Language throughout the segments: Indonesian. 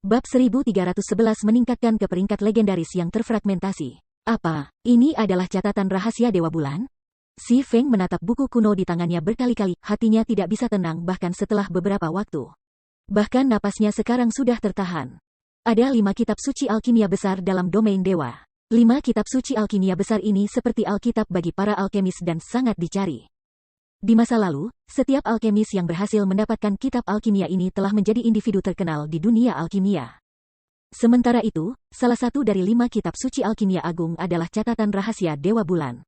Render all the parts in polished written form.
Bab 1311 meningkatkan ke peringkat legendaris yang terfragmentasi. Apa, ini adalah catatan rahasia Dewa Bulan? Si Feng menatap buku kuno di tangannya berkali-kali, hatinya tidak bisa tenang bahkan setelah beberapa waktu. Bahkan napasnya sekarang sudah tertahan. Ada 5 kitab suci alkimia besar dalam domain dewa. 5 kitab suci alkimia besar ini seperti alkitab bagi para alkemis dan sangat dicari. Di masa lalu, setiap alkemis yang berhasil mendapatkan kitab alkimia ini telah menjadi individu terkenal di dunia alkimia. Sementara itu, salah satu dari 5 kitab suci alkimia agung adalah catatan rahasia Dewa Bulan.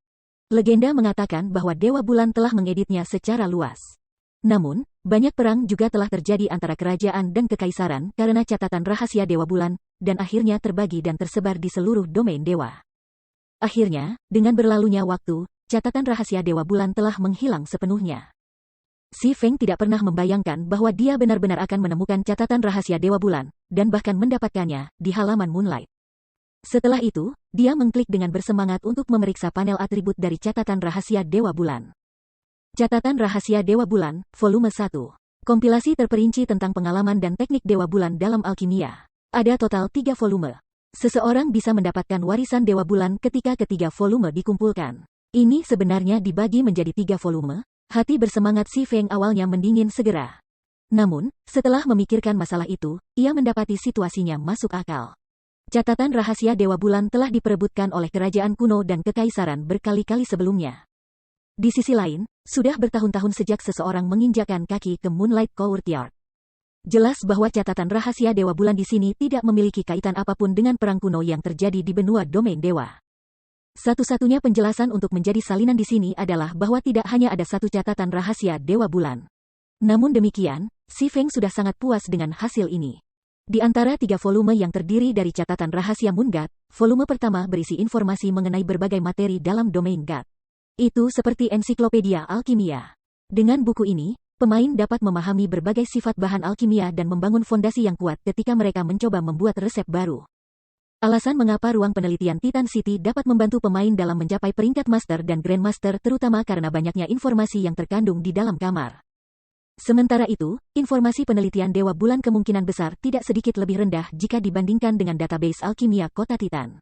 Legenda mengatakan bahwa Dewa Bulan telah mengeditnya secara luas. Namun, banyak perang juga telah terjadi antara kerajaan dan kekaisaran karena catatan rahasia Dewa Bulan, dan akhirnya terbagi dan tersebar di seluruh domain dewa. Akhirnya, dengan berlalunya waktu, catatan rahasia Dewa Bulan telah menghilang sepenuhnya. Si Feng tidak pernah membayangkan bahwa dia benar-benar akan menemukan catatan rahasia Dewa Bulan, dan bahkan mendapatkannya di halaman Moonlight. Setelah itu, dia mengklik dengan bersemangat untuk memeriksa panel atribut dari catatan rahasia Dewa Bulan. Catatan rahasia Dewa Bulan, volume 1. Kompilasi terperinci tentang pengalaman dan teknik Dewa Bulan dalam alkimia. Ada total 3 volume. Seseorang bisa mendapatkan warisan Dewa Bulan ketika ketiga volume dikumpulkan. Ini sebenarnya dibagi menjadi 3 volume. Hati bersemangat Si Feng awalnya mendingin segera. Namun, setelah memikirkan masalah itu, ia mendapati situasinya masuk akal. Catatan rahasia Dewa Bulan telah diperebutkan oleh kerajaan kuno dan kekaisaran berkali-kali sebelumnya. Di sisi lain, sudah bertahun-tahun sejak seseorang menginjakan kaki ke Moonlight Courtyard. Jelas bahwa catatan rahasia Dewa Bulan di sini tidak memiliki kaitan apapun dengan perang kuno yang terjadi di benua domain dewa. Satu-satunya penjelasan untuk menjadi salinan di sini adalah bahwa tidak hanya ada satu catatan rahasia Dewa Bulan. Namun demikian, Si Feng sudah sangat puas dengan hasil ini. Di antara 3 volume yang terdiri dari catatan rahasia Moon God, volume pertama berisi informasi mengenai berbagai materi dalam domain God. Itu seperti ensiklopedia alkimia. Dengan buku ini, pemain dapat memahami berbagai sifat bahan alkimia dan membangun fondasi yang kuat ketika mereka mencoba membuat resep baru. Alasan mengapa ruang penelitian Titan City dapat membantu pemain dalam mencapai peringkat Master dan Grandmaster terutama karena banyaknya informasi yang terkandung di dalam kamar. Sementara itu, informasi penelitian Dewa Bulan kemungkinan besar tidak sedikit lebih rendah jika dibandingkan dengan database alkimia kota Titan.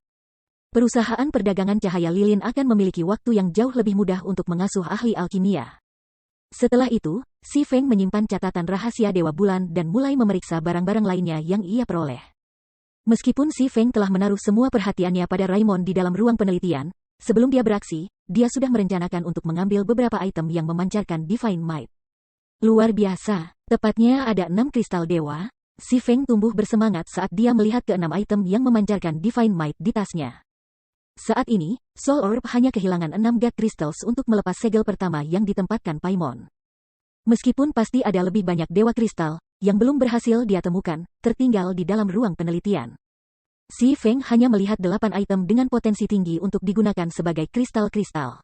Perusahaan perdagangan cahaya lilin akan memiliki waktu yang jauh lebih mudah untuk mengasuh ahli alkimia. Setelah itu, Si Feng menyimpan catatan rahasia Dewa Bulan dan mulai memeriksa barang-barang lainnya yang ia peroleh. Meskipun Si Feng telah menaruh semua perhatiannya pada Raimon di dalam ruang penelitian, sebelum dia beraksi, dia sudah merencanakan untuk mengambil beberapa item yang memancarkan Divine Might. Luar biasa, tepatnya ada 6 kristal dewa. Si Feng tumbuh bersemangat saat dia melihat ke-6 item yang memancarkan Divine Might di tasnya. Saat ini, Soul Orb hanya kehilangan 6 God Crystals untuk melepas segel pertama yang ditempatkan Paimon. Meskipun pasti ada lebih banyak dewa kristal yang belum berhasil dia temukan, tertinggal di dalam ruang penelitian. Si Feng hanya melihat 8 item dengan potensi tinggi untuk digunakan sebagai kristal-kristal.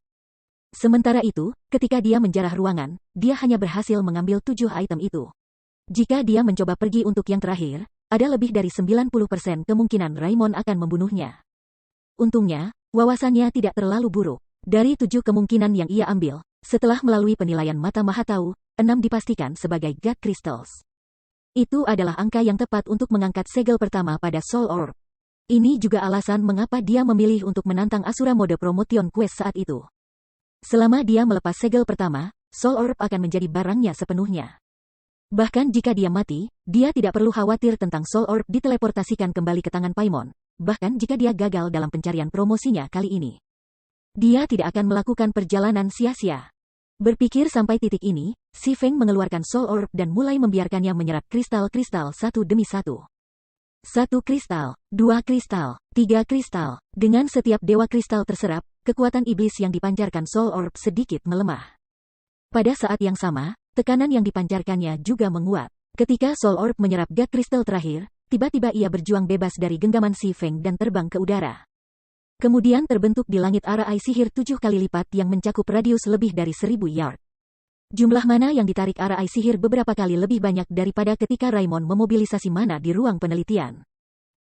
Sementara itu, ketika dia menjarah ruangan, dia hanya berhasil mengambil 7 item itu. Jika dia mencoba pergi untuk yang terakhir, ada lebih dari 90% kemungkinan Raimon akan membunuhnya. Untungnya, wawasannya tidak terlalu buruk. Dari 7 kemungkinan yang ia ambil, setelah melalui penilaian mata Mahatau, 6 dipastikan sebagai God Crystals. Itu adalah angka yang tepat untuk mengangkat segel pertama pada Soul Orb. Ini juga alasan mengapa dia memilih untuk menantang Asura mode Promotion Quest saat itu. Selama dia melepas segel pertama, Soul Orb akan menjadi barangnya sepenuhnya. Bahkan jika dia mati, dia tidak perlu khawatir tentang Soul Orb diteleportasikan kembali ke tangan Paimon. Bahkan jika dia gagal dalam pencarian promosinya kali ini, dia tidak akan melakukan perjalanan sia-sia. Berpikir sampai titik ini, Si Feng mengeluarkan Soul Orb dan mulai membiarkannya menyerap kristal-kristal satu demi satu. 1 kristal, 2 kristal, 3 kristal. Dengan setiap dewa kristal terserap, kekuatan iblis yang dipancarkan Soul Orb sedikit melemah. Pada saat yang sama, tekanan yang dipancarkannya juga menguat. Ketika Soul Orb menyerap God Crystal terakhir, tiba-tiba ia berjuang bebas dari genggaman Si Feng dan terbang ke udara. Kemudian terbentuk di langit arai sihir 7 kali lipat yang mencakup radius lebih dari 1000 yard. Jumlah mana yang ditarik arai sihir beberapa kali lebih banyak daripada ketika Raimon memobilisasi mana di ruang penelitian.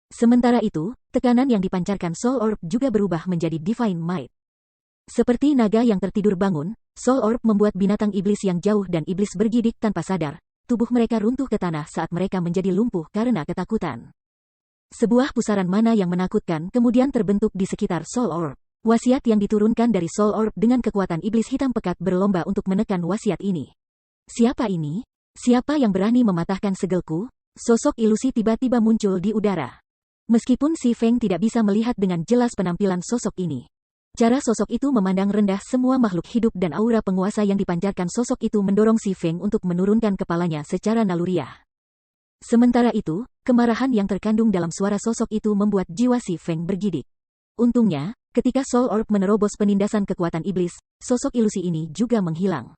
Sementara itu, tekanan yang dipancarkan Soul Orb juga berubah menjadi Divine Might. Seperti naga yang tertidur bangun, Soul Orb membuat binatang iblis yang jauh dan iblis bergidik tanpa sadar. Tubuh mereka runtuh ke tanah saat mereka menjadi lumpuh karena ketakutan. Sebuah pusaran mana yang menakutkan kemudian terbentuk di sekitar Soul Orb. Wasiat yang diturunkan dari Soul Orb dengan kekuatan iblis hitam pekat berlomba untuk menekan wasiat ini. Siapa ini? Siapa yang berani mematahkan segelku? Sosok ilusi tiba-tiba muncul di udara. Meskipun Si Feng tidak bisa melihat dengan jelas penampilan sosok ini. Cara sosok itu memandang rendah semua makhluk hidup dan aura penguasa yang dipancarkan sosok itu mendorong Si Feng untuk menurunkan kepalanya secara naluriah. Sementara itu, kemarahan yang terkandung dalam suara sosok itu membuat jiwa Si Feng bergidik. Untungnya, ketika Soul Orb menerobos penindasan kekuatan iblis, sosok ilusi ini juga menghilang.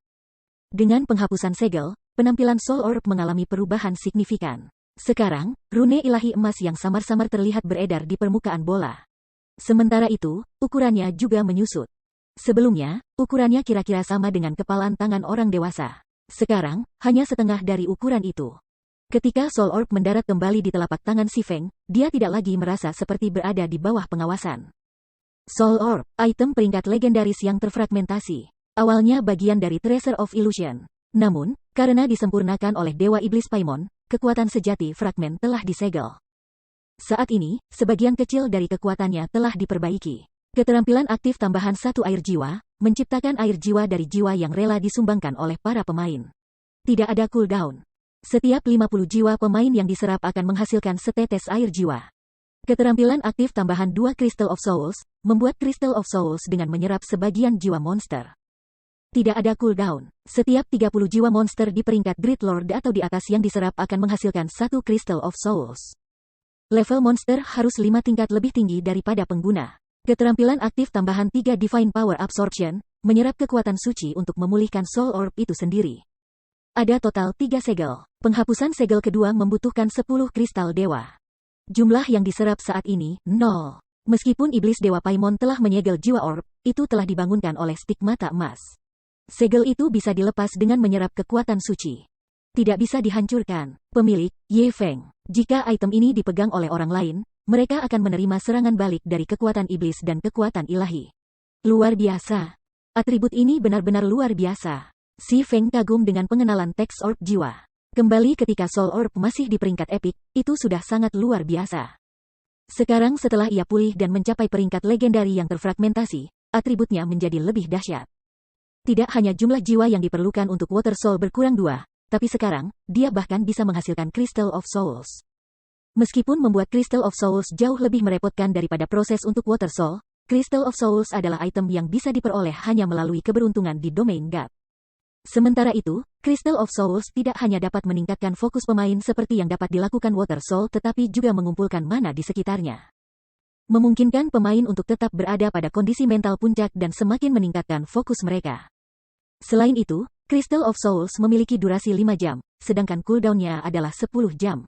Dengan penghapusan segel, penampilan Soul Orb mengalami perubahan signifikan. Sekarang, rune ilahi emas yang samar-samar terlihat beredar di permukaan bola. Sementara itu, ukurannya juga menyusut. Sebelumnya, ukurannya kira-kira sama dengan kepalan tangan orang dewasa. Sekarang, hanya setengah dari ukuran itu. Ketika Soul Orb mendarat kembali di telapak tangan Si Feng, dia tidak lagi merasa seperti berada di bawah pengawasan. Soul Orb, item peringkat legendaris yang terfragmentasi. Awalnya bagian dari Treasure of Illusion. Namun, karena disempurnakan oleh Dewa Iblis Paimon, kekuatan sejati fragmen telah disegel. Saat ini, sebagian kecil dari kekuatannya telah diperbaiki. Keterampilan aktif tambahan 1 air jiwa, menciptakan air jiwa dari jiwa yang rela disumbangkan oleh para pemain. Tidak ada cooldown. Setiap 50 jiwa pemain yang diserap akan menghasilkan setetes air jiwa. Keterampilan aktif tambahan 2 Crystal of Souls, membuat Crystal of Souls dengan menyerap sebagian jiwa monster. Tidak ada cooldown. Setiap 30 jiwa monster di peringkat Great Lord atau di atas yang diserap akan menghasilkan 1 Crystal of Souls. Level monster harus 5 tingkat lebih tinggi daripada pengguna. Keterampilan aktif tambahan 3 Divine Power Absorption, menyerap kekuatan suci untuk memulihkan Soul Orb itu sendiri. Ada total 3 segel. Penghapusan segel kedua membutuhkan 10 kristal dewa. Jumlah yang diserap saat ini, 0. Meskipun iblis Dewa Paimon telah menyegel jiwa orb, itu telah dibangunkan oleh stigmata emas. Segel itu bisa dilepas dengan menyerap kekuatan suci. Tidak bisa dihancurkan. Pemilik, Ye Feng. Jika item ini dipegang oleh orang lain, mereka akan menerima serangan balik dari kekuatan iblis dan kekuatan ilahi. Luar biasa. Atribut ini benar-benar luar biasa. Si Feng kagum dengan pengenalan teks orb jiwa. Kembali ketika Soul Orb masih di peringkat epik, itu sudah sangat luar biasa. Sekarang setelah ia pulih dan mencapai peringkat legendari yang terfragmentasi, atributnya menjadi lebih dahsyat. Tidak hanya jumlah jiwa yang diperlukan untuk Water Soul berkurang 2, tapi sekarang, dia bahkan bisa menghasilkan Crystal of Souls. Meskipun membuat Crystal of Souls jauh lebih merepotkan daripada proses untuk Water Soul, Crystal of Souls adalah item yang bisa diperoleh hanya melalui keberuntungan di domain God. Sementara itu, Crystal of Souls tidak hanya dapat meningkatkan fokus pemain seperti yang dapat dilakukan Water Soul tetapi juga mengumpulkan mana di sekitarnya. Memungkinkan pemain untuk tetap berada pada kondisi mental puncak dan semakin meningkatkan fokus mereka. Selain itu, Crystal of Souls memiliki durasi 5 jam, sedangkan cooldown-nya adalah 10 jam.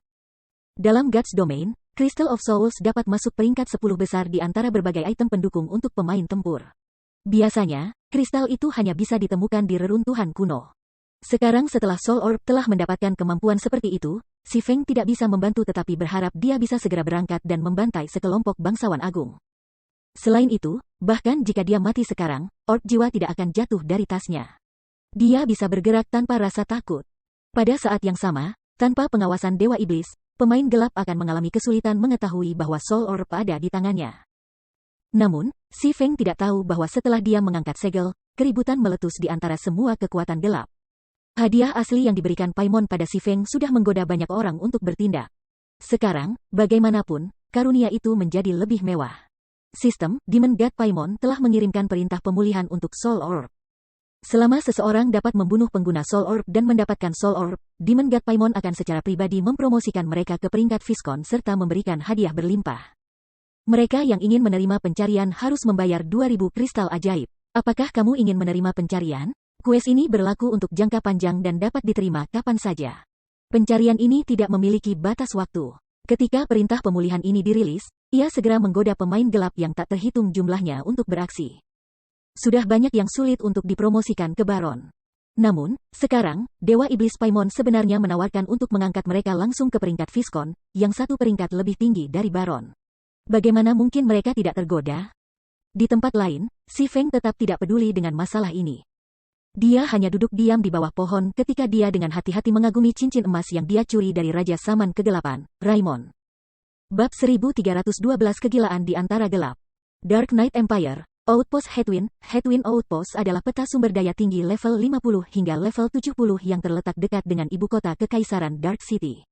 Dalam God's Domain, Crystal of Souls dapat masuk peringkat 10 besar di antara berbagai item pendukung untuk pemain tempur. Biasanya, kristal itu hanya bisa ditemukan di reruntuhan kuno. Sekarang setelah Soul Orb telah mendapatkan kemampuan seperti itu, Si Feng tidak bisa membantu tetapi berharap dia bisa segera berangkat dan membantai sekelompok bangsawan agung. Selain itu, bahkan jika dia mati sekarang, orb jiwa tidak akan jatuh dari tasnya. Dia bisa bergerak tanpa rasa takut. Pada saat yang sama, tanpa pengawasan Dewa Iblis, pemain gelap akan mengalami kesulitan mengetahui bahwa Soul Orb ada di tangannya. Namun, Si Feng tidak tahu bahwa setelah dia mengangkat segel, keributan meletus di antara semua kekuatan gelap. Hadiah asli yang diberikan Paimon pada Si Feng sudah menggoda banyak orang untuk bertindak. Sekarang, bagaimanapun, karunia itu menjadi lebih mewah. Sistem, Demon God Paimon telah mengirimkan perintah pemulihan untuk Soul Orb. Selama seseorang dapat membunuh pengguna Soul Orb dan mendapatkan Soul Orb, Demon God Paimon akan secara pribadi mempromosikan mereka ke peringkat Viscon serta memberikan hadiah berlimpah. Mereka yang ingin menerima pencarian harus membayar 2000 kristal ajaib. Apakah kamu ingin menerima pencarian? Kues ini berlaku untuk jangka panjang dan dapat diterima kapan saja. Pencarian ini tidak memiliki batas waktu. Ketika perintah pemulihan ini dirilis, ia segera menggoda pemain gelap yang tak terhitung jumlahnya untuk beraksi. Sudah banyak yang sulit untuk dipromosikan ke Baron. Namun, sekarang, Dewa Iblis Paimon sebenarnya menawarkan untuk mengangkat mereka langsung ke peringkat Viscon, yang satu peringkat lebih tinggi dari Baron. Bagaimana mungkin mereka tidak tergoda? Di tempat lain, Si Feng tetap tidak peduli dengan masalah ini. Dia hanya duduk diam di bawah pohon ketika dia dengan hati-hati mengagumi cincin emas yang dia curi dari Raja Saman Kegelapan, Raimon. Bab 1312 Kegilaan di Antara Gelap. Dark Knight Empire, Outpost Headwind. Headwind Outpost adalah peta sumber daya tinggi level 50 hingga level 70 yang terletak dekat dengan ibu kota Kekaisaran Dark City.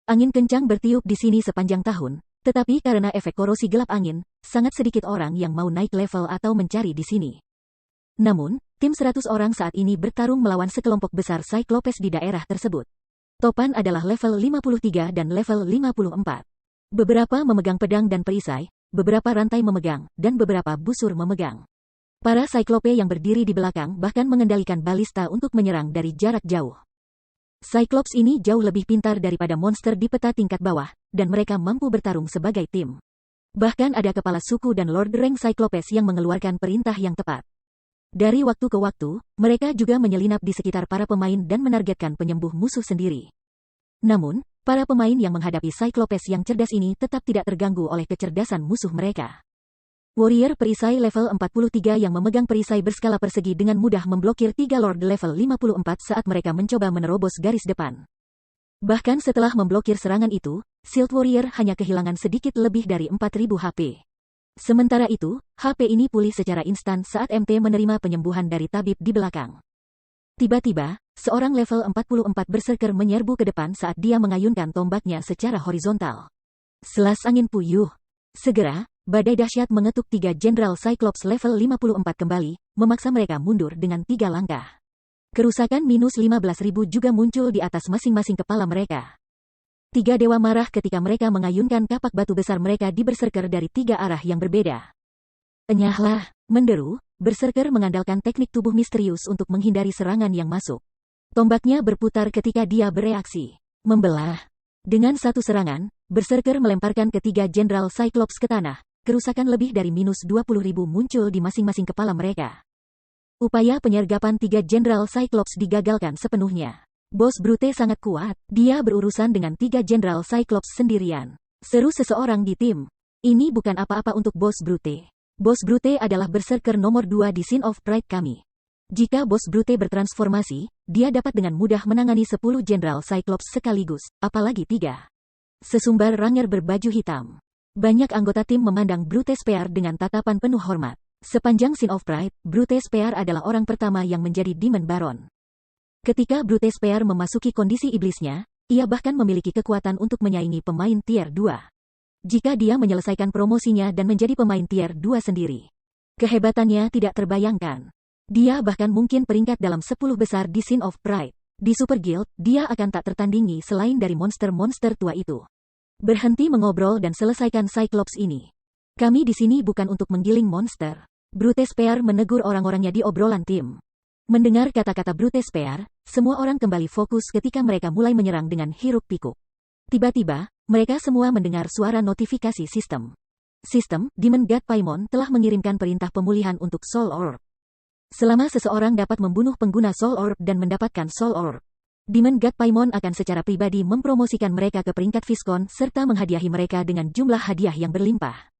Angin kencang bertiup di sini sepanjang tahun, tetapi karena efek korosi gelap angin, sangat sedikit orang yang mau naik level atau mencari di sini. Namun, tim 100 orang saat ini bertarung melawan sekelompok besar Cyclopes di daerah tersebut. Topan adalah level 53 dan level 54. Beberapa memegang pedang dan perisai, beberapa rantai memegang, dan beberapa busur memegang. Para Cyclope yang berdiri di belakang bahkan mengendalikan balista untuk menyerang dari jarak jauh. Cyclops ini jauh lebih pintar daripada monster di peta tingkat bawah, dan mereka mampu bertarung sebagai tim. Bahkan ada kepala suku dan Lord Rank Cyclopes yang mengeluarkan perintah yang tepat. Dari waktu ke waktu, mereka juga menyelinap di sekitar para pemain dan menargetkan penyembuh musuh sendiri. Namun, para pemain yang menghadapi Cyclopes yang cerdas ini tetap tidak terganggu oleh kecerdasan musuh mereka. Warrior perisai level 43 yang memegang perisai berskala persegi dengan mudah memblokir 3 Lord level 54 saat mereka mencoba menerobos garis depan. Bahkan setelah memblokir serangan itu, Shield Warrior hanya kehilangan sedikit lebih dari 4000 HP. Sementara itu, HP ini pulih secara instan saat MT menerima penyembuhan dari tabib di belakang. Tiba-tiba, seorang level 44 berserker menyerbu ke depan saat dia mengayunkan tombaknya secara horizontal. Selas angin puyuh. Segera, badai dahsyat mengetuk 3 Jenderal Cyclops level 54 kembali, memaksa mereka mundur dengan 3 langkah. Kerusakan minus 15.000 juga muncul di atas masing-masing kepala mereka. 3 dewa marah ketika mereka mengayunkan kapak batu besar mereka di berserker dari 3 arah yang berbeda. Enyahlah, menderu, berserker mengandalkan teknik tubuh misterius untuk menghindari serangan yang masuk. Tombaknya berputar ketika dia bereaksi. Membelah. Dengan satu serangan, berserker melemparkan ketiga Jenderal Cyclops ke tanah. Kerusakan lebih dari minus 20.000 muncul di masing-masing kepala mereka. Upaya penyergapan 3 Jenderal Cyclops digagalkan sepenuhnya. Bos Brute sangat kuat. Dia berurusan dengan 3 Jenderal Cyclops sendirian. Seru seseorang di tim. Ini bukan apa-apa untuk Bos Brute. Bos Brute adalah berserker nomor 2 di Sin of Pride kami. Jika Bos Brute bertransformasi, dia dapat dengan mudah menangani 10 Jenderal Cyclops sekaligus, apalagi 3. Sesumbar Ranger berbaju hitam. Banyak anggota tim memandang Brute Spear dengan tatapan penuh hormat. Sepanjang Sin of Pride, Brute Spear adalah orang pertama yang menjadi Demon Baron. Ketika Brute Spear memasuki kondisi iblisnya, ia bahkan memiliki kekuatan untuk menyaingi pemain tier 2. Jika dia menyelesaikan promosinya dan menjadi pemain tier 2 sendiri. Kehebatannya tidak terbayangkan. Dia bahkan mungkin peringkat dalam 10 besar di Sin of Pride. Di Super Guild, dia akan tak tertandingi selain dari monster-monster tua itu. Berhenti mengobrol dan selesaikan Cyclops ini. Kami di sini bukan untuk menggiling monster. Brute Spear menegur orang-orangnya di obrolan tim. Mendengar kata-kata Brute Spear, semua orang kembali fokus ketika mereka mulai menyerang dengan hiruk-pikuk. Tiba-tiba, mereka semua mendengar suara notifikasi sistem. Sistem, Demon God Paimon telah mengirimkan perintah pemulihan untuk Soul Orb. Selama seseorang dapat membunuh pengguna Soul Orb dan mendapatkan Soul Orb, Demon God Paimon akan secara pribadi mempromosikan mereka ke peringkat Viscon serta menghadiahi mereka dengan jumlah hadiah yang berlimpah.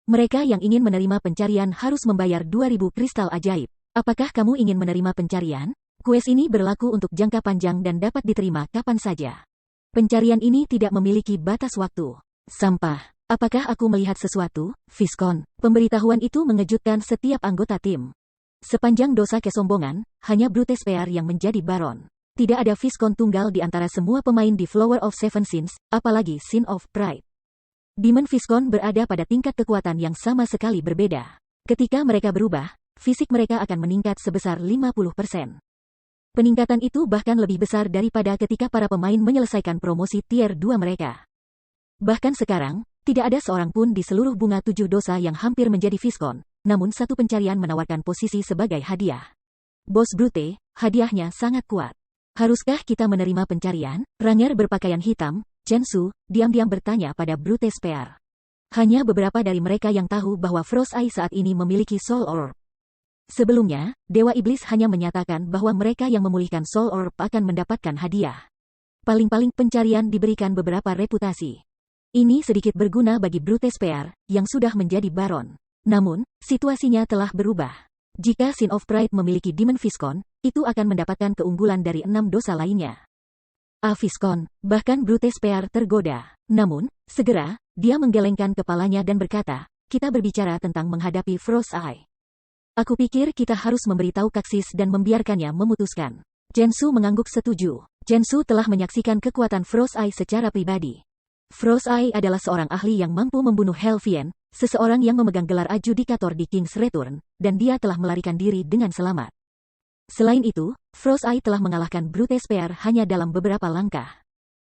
Mereka yang ingin menerima pencarian harus membayar 2000 kristal ajaib. Apakah kamu ingin menerima pencarian? Quest ini berlaku untuk jangka panjang dan dapat diterima kapan saja. Pencarian ini tidak memiliki batas waktu. Sampah. Apakah aku melihat sesuatu? Viscon. Pemberitahuan itu mengejutkan setiap anggota tim. Sepanjang dosa kesombongan, hanya Brute Spear yang menjadi Baron. Tidak ada Viscon tunggal di antara semua pemain di Flower of Seven Sins, apalagi Sin of Pride. Demon Viscon berada pada tingkat kekuatan yang sama sekali berbeda. Ketika mereka berubah, fisik mereka akan meningkat sebesar 50%. Peningkatan itu bahkan lebih besar daripada ketika para pemain menyelesaikan promosi tier 2 mereka. Bahkan sekarang, tidak ada seorang pun di seluruh bunga 7 dosa yang hampir menjadi Viscon, namun satu pencarian menawarkan posisi sebagai hadiah. Bos Brute, hadiahnya sangat kuat. Haruskah kita menerima pencarian? Ranger berpakaian hitam, Chensu, diam-diam bertanya pada Brute Spear. Hanya beberapa dari mereka yang tahu bahwa Frost Eye saat ini memiliki Soul Orb. Sebelumnya, Dewa Iblis hanya menyatakan bahwa mereka yang memulihkan Soul Orb akan mendapatkan hadiah. Paling-paling pencarian diberikan beberapa reputasi. Ini sedikit berguna bagi Brute Spear, yang sudah menjadi Baron. Namun, situasinya telah berubah. Jika Sin of Pride memiliki Demon Viscon, itu akan mendapatkan keunggulan dari 6 dosa lainnya. Viscon, bahkan Brute Spear tergoda. Namun, segera, dia menggelengkan kepalanya dan berkata, kita berbicara tentang menghadapi Frost Eye. Aku pikir kita harus memberitahu Kaksis dan membiarkannya memutuskan. Jensu mengangguk setuju. Jensu telah menyaksikan kekuatan Frost Eye secara pribadi. Frost Eye adalah seorang ahli yang mampu membunuh Helvian, seseorang yang memegang gelar adjudikator di King's Return, dan dia telah melarikan diri dengan selamat. Selain itu, Frost Eye telah mengalahkan Brute Spear hanya dalam beberapa langkah.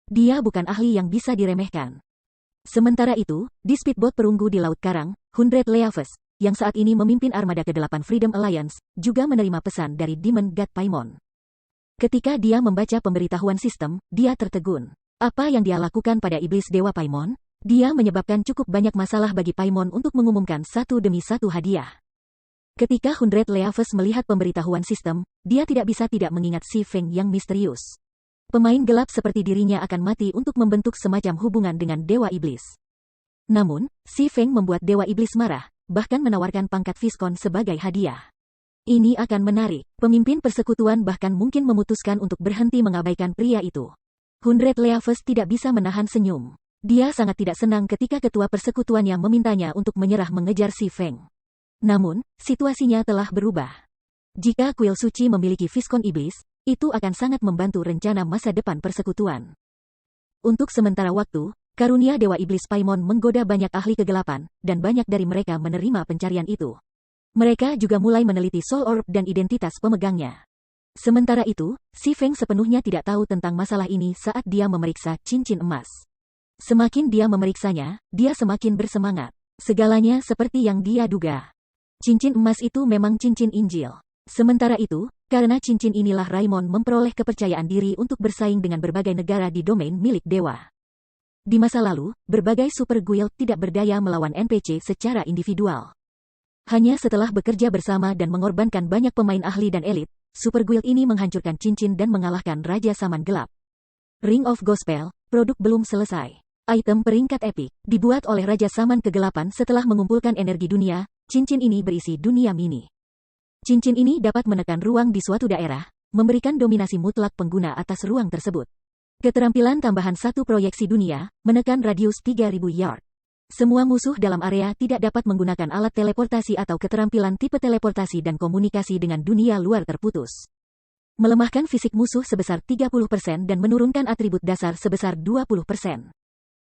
Dia bukan ahli yang bisa diremehkan. Sementara itu, di speedboat perunggu di Laut Karang, Hundred Leaves, yang saat ini memimpin armada ke-8 Freedom Alliance, juga menerima pesan dari Demon God Paimon. Ketika dia membaca pemberitahuan sistem, dia tertegun. Apa yang dia lakukan pada iblis Dewa Paimon? Dia menyebabkan cukup banyak masalah bagi Paimon untuk mengumumkan satu demi satu hadiah. Ketika Hundred Leaves melihat pemberitahuan sistem, dia tidak bisa tidak mengingat Si Feng yang misterius. Pemain gelap seperti dirinya akan mati untuk membentuk semacam hubungan dengan Dewa Iblis. Namun, Si Feng membuat Dewa Iblis marah, bahkan menawarkan pangkat Viscount sebagai hadiah. Ini akan menarik. Pemimpin persekutuan bahkan mungkin memutuskan untuk berhenti mengabaikan pria itu. Hundred Leaves tidak bisa menahan senyum. Dia sangat tidak senang ketika ketua persekutuannya memintanya untuk menyerah mengejar Si Feng. Namun, situasinya telah berubah. Jika kuil suci memiliki Viscount Iblis, itu akan sangat membantu rencana masa depan persekutuan. Untuk sementara waktu, karunia Dewa Iblis Paimon menggoda banyak ahli kegelapan, dan banyak dari mereka menerima pencarian itu. Mereka juga mulai meneliti Soul Orb dan identitas pemegangnya. Sementara itu, Si Feng sepenuhnya tidak tahu tentang masalah ini saat dia memeriksa cincin emas. Semakin dia memeriksanya, dia semakin bersemangat. Segalanya seperti yang dia duga. Cincin emas itu memang cincin Injil. Sementara itu, karena cincin inilah Raimon memperoleh kepercayaan diri untuk bersaing dengan berbagai negara di domain milik dewa. Di masa lalu, berbagai super guild tidak berdaya melawan NPC secara individual. Hanya setelah bekerja bersama dan mengorbankan banyak pemain ahli dan elit, super guild ini menghancurkan cincin dan mengalahkan Raja Saman Gelap. Ring of Gospel, produk belum selesai. Item peringkat epik, dibuat oleh Raja Saman Kegelapan setelah mengumpulkan energi dunia, cincin ini berisi dunia mini. Cincin ini dapat menekan ruang di suatu daerah, memberikan dominasi mutlak pengguna atas ruang tersebut. Keterampilan tambahan satu proyeksi dunia, menekan radius 3000 yard. Semua musuh dalam area tidak dapat menggunakan alat teleportasi atau keterampilan tipe teleportasi dan komunikasi dengan dunia luar terputus. Melemahkan fisik musuh sebesar 30% dan menurunkan atribut dasar sebesar 20%.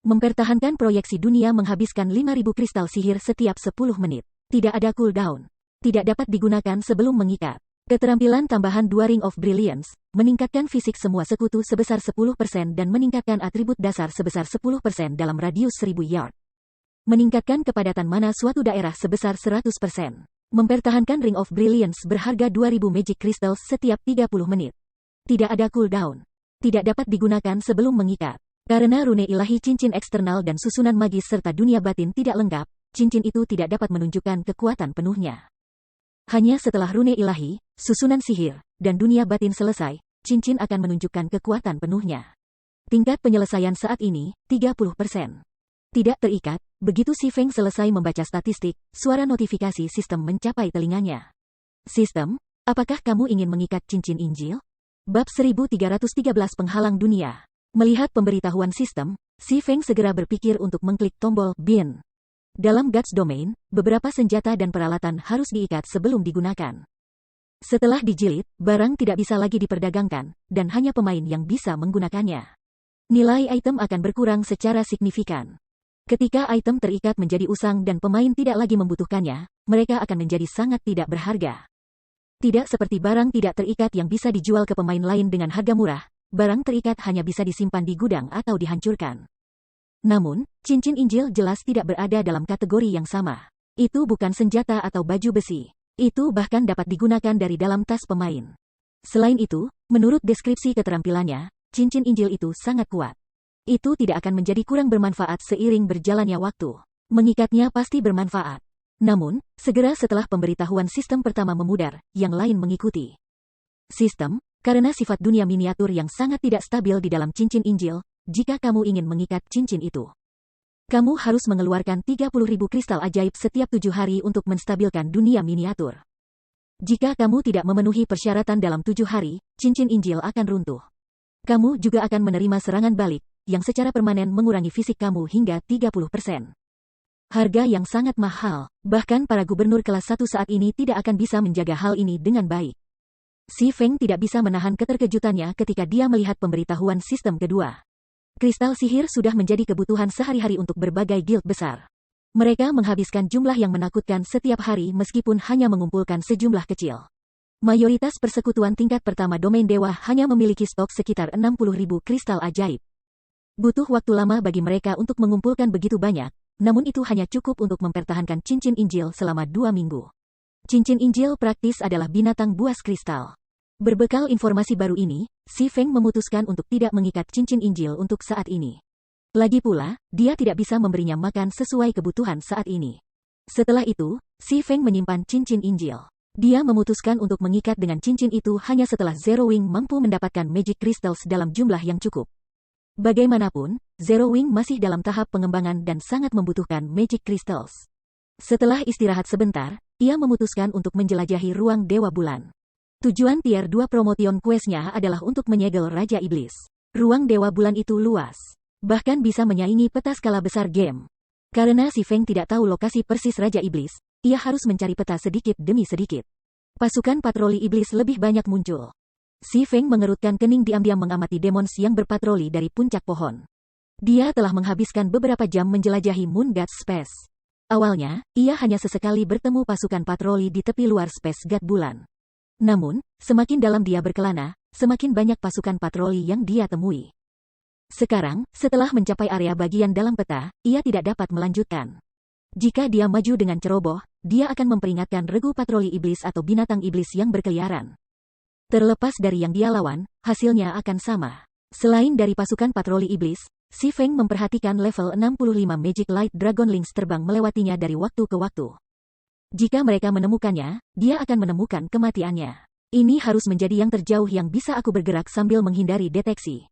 Mempertahankan proyeksi dunia menghabiskan 5000 kristal sihir setiap 10 menit. Tidak ada cooldown. Tidak dapat digunakan sebelum mengikat. Keterampilan tambahan 2 Ring of Brilliance, meningkatkan fisik semua sekutu sebesar 10% dan meningkatkan atribut dasar sebesar 10% dalam radius 1000 yard. Meningkatkan kepadatan mana suatu daerah sebesar 100%. Mempertahankan Ring of Brilliance berharga 2000 Magic Crystals setiap 30 menit. Tidak ada cooldown. Tidak dapat digunakan sebelum mengikat. Karena rune ilahi cincin eksternal dan susunan magis serta dunia batin tidak lengkap, cincin itu tidak dapat menunjukkan kekuatan penuhnya. Hanya setelah rune ilahi, susunan sihir, dan dunia batin selesai, cincin akan menunjukkan kekuatan penuhnya. Tingkat penyelesaian saat ini, 30%. Tidak terikat, begitu Si Feng selesai membaca statistik, suara notifikasi sistem mencapai telinganya. Sistem, apakah kamu ingin mengikat cincin Injil? Bab 1313 Penghalang Dunia. Melihat pemberitahuan sistem, Si Feng segera berpikir untuk mengklik tombol Bin. Dalam Guts Domain, beberapa senjata dan peralatan harus diikat sebelum digunakan. Setelah dijilid, barang tidak bisa lagi diperdagangkan, dan hanya pemain yang bisa menggunakannya. Nilai item akan berkurang secara signifikan. Ketika item terikat menjadi usang dan pemain tidak lagi membutuhkannya, mereka akan menjadi sangat tidak berharga. Tidak seperti barang tidak terikat yang bisa dijual ke pemain lain dengan harga murah, barang terikat hanya bisa disimpan di gudang atau dihancurkan. Namun, cincin Injil jelas tidak berada dalam kategori yang sama. Itu bukan senjata atau baju besi. Itu bahkan dapat digunakan dari dalam tas pemain. Selain itu, menurut deskripsi keterampilannya, cincin Injil itu sangat kuat. Itu tidak akan menjadi kurang bermanfaat seiring berjalannya waktu. Mengikatnya pasti bermanfaat. Namun, segera setelah pemberitahuan sistem pertama memudar, yang lain mengikuti. Sistem, karena sifat dunia miniatur yang sangat tidak stabil di dalam cincin Injil, jika kamu ingin mengikat cincin itu, kamu harus mengeluarkan 30.000 kristal ajaib setiap 7 hari untuk menstabilkan dunia miniatur. Jika kamu tidak memenuhi persyaratan dalam 7 hari, cincin Injil akan runtuh. Kamu juga akan menerima serangan balik, yang secara permanen mengurangi fisik kamu hingga 30%. Harga yang sangat mahal, bahkan para gubernur kelas 1 saat ini tidak akan bisa menjaga hal ini dengan baik. Si Feng tidak bisa menahan keterkejutannya ketika dia melihat pemberitahuan sistem kedua. Kristal sihir sudah menjadi kebutuhan sehari-hari untuk berbagai guild besar. Mereka menghabiskan jumlah yang menakutkan setiap hari meskipun hanya mengumpulkan sejumlah kecil. Mayoritas persekutuan tingkat pertama domain dewa hanya memiliki stok sekitar 60.000 kristal ajaib. Butuh waktu lama bagi mereka untuk mengumpulkan begitu banyak, namun itu hanya cukup untuk mempertahankan cincin Injil selama 2 minggu. Cincin Injil praktis adalah binatang buas kristal. Berbekal informasi baru ini, Si Feng memutuskan untuk tidak mengikat cincin Injil untuk saat ini. Lagi pula, dia tidak bisa memberinya makan sesuai kebutuhan saat ini. Setelah itu, Si Feng menyimpan cincin Injil. Dia memutuskan untuk mengikat dengan cincin itu hanya setelah Zero Wing mampu mendapatkan Magic Crystals dalam jumlah yang cukup. Bagaimanapun, Zero Wing masih dalam tahap pengembangan dan sangat membutuhkan Magic Crystals. Setelah istirahat sebentar, ia memutuskan untuk menjelajahi ruang Dewa Bulan. Tujuan Tier 2 Promotion Quest-nya adalah untuk menyegel Raja Iblis. Ruang Dewa Bulan itu luas, bahkan bisa menyaingi peta skala besar game. Karena Si Feng tidak tahu lokasi persis Raja Iblis, ia harus mencari peta sedikit demi sedikit. Pasukan patroli iblis lebih banyak muncul. Si Feng mengerutkan kening diam-diam mengamati demons yang berpatroli dari puncak pohon. Dia telah menghabiskan beberapa jam menjelajahi Moon God Space. Awalnya, ia hanya sesekali bertemu pasukan patroli di tepi luar Space God Bulan. Namun, semakin dalam dia berkelana, semakin banyak pasukan patroli yang dia temui. Sekarang, setelah mencapai area bagian dalam peta, ia tidak dapat melanjutkan. Jika dia maju dengan ceroboh, dia akan memperingatkan regu patroli iblis atau binatang iblis yang berkeliaran. Terlepas dari yang dia lawan, hasilnya akan sama. Selain dari pasukan patroli iblis, Si Feng memperhatikan level 65 Magic Light Dragon Lynx terbang melewatinya dari waktu ke waktu. Jika mereka menemukannya, dia akan menemukan kematiannya. Ini harus menjadi yang terjauh yang bisa aku bergerak sambil menghindari deteksi.